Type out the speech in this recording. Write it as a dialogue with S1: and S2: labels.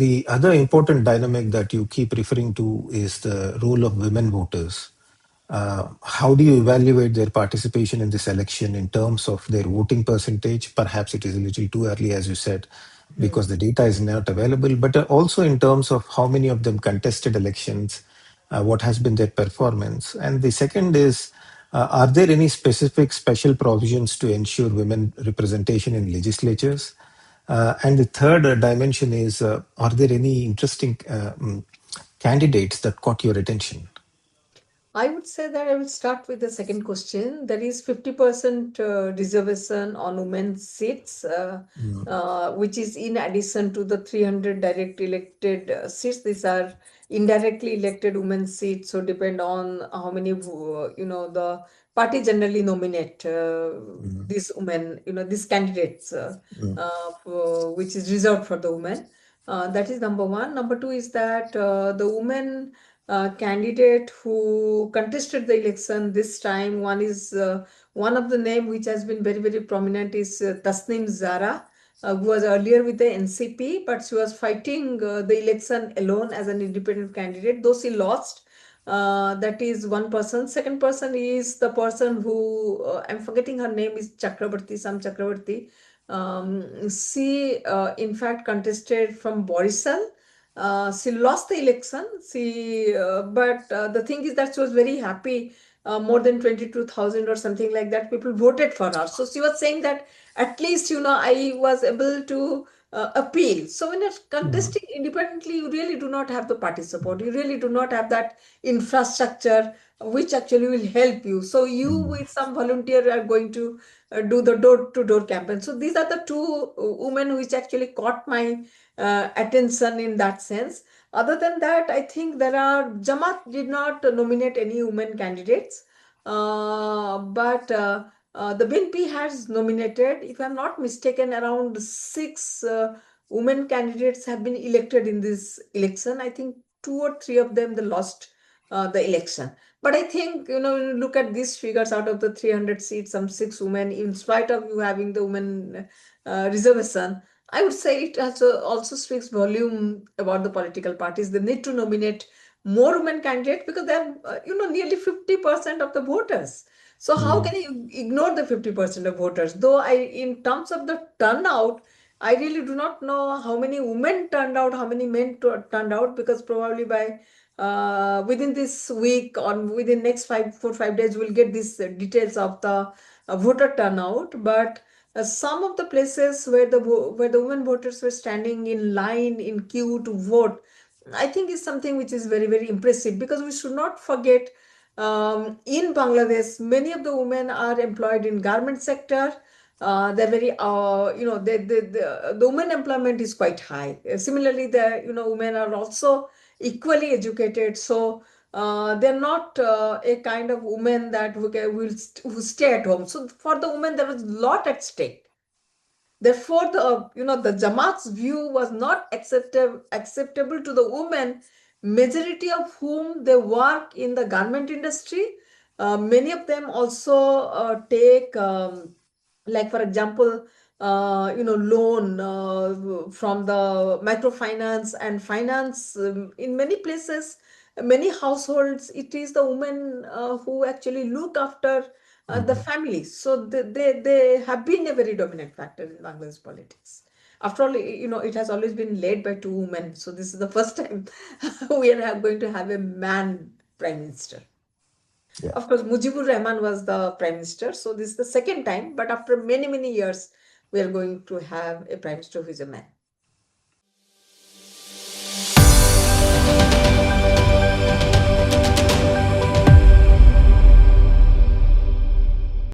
S1: the other important dynamic that you keep referring to is the role of women voters. How do you evaluate their participation in this election in terms of their voting percentage? Perhaps it is a little too early, as you said, because the data is not available, but also in terms of how many of them contested elections, what has been their performance. And the second is, are there any specific special provisions to ensure women representation in legislatures? And the third dimension is, are there any interesting candidates that caught your attention?
S2: I would say that I will start with the second question. There is 50% reservation on women's seats, which is in addition to the 300 direct elected seats. These are indirectly elected women's seats, so depend on how many, the party generally nominate these women, these candidates, which is reserved for the women. That is number one. Number two is that the women candidate who contested the election this time. One of the name which has been very, very prominent is Tasneem Zara, who was earlier with the NCP, but she was fighting the election alone as an independent candidate, though she lost. That is one person. Second person is the person who, I'm forgetting her name, is Chakrabarti, Sam Chakrabarti. She, in fact, contested from Borisal. She lost the election. But the thing is that she was very happy. More than 22,000 or something like that people voted for her. So she was saying that at least I was able to appeal. So when you're contesting independently, you really do not have the party support. You really do not have that infrastructure which actually will help you. So you with some volunteer are going to do the door-to-door campaign. So these are the two women which actually caught my attention in that sense. Other than that, I think Jamaat did not nominate any women candidates, but the BNP has nominated, if I'm not mistaken, around six women candidates have been elected in this election. I think two or three of them they lost the election. But I think, when you look at these figures, out of the 300 seats, some six women, in spite of you having the women reservation, I would say it also speaks volume about the political parties. They need to nominate more women candidates because they're, nearly 50% of the voters. So how can you ignore the 50% of voters? Though in terms of the turnout, I really do not know how many women turned out, how many men turned out, because probably by within this week or within next 4 5 days, we'll get these details of the voter turnout. But some of the places where the women voters were standing in line in queue to vote, I think is something which is very, very impressive, because we should not forget, in Bangladesh many of the women are employed in garment sector. They're very the women employment is quite high. Similarly, the women are also equally educated, so they're not a kind of women that who stay at home. So for the women there was a lot at stake. Therefore, the Jamaat's view was not acceptable to the women, majority of whom they work in the garment industry. Many of them also take, like for example, loan from the microfinance and finance. In many places, many households, it is the women who actually look after the families. So they have been a very dominant factor in Bangladesh politics. After all, it has always been led by two women. So this is the first time we are going to have a man prime minister.
S1: Yeah.
S2: Of course, Mujibur Rahman was the prime minister. So this is the second time. But after many, many years, we are going to have a prime minister who is a man.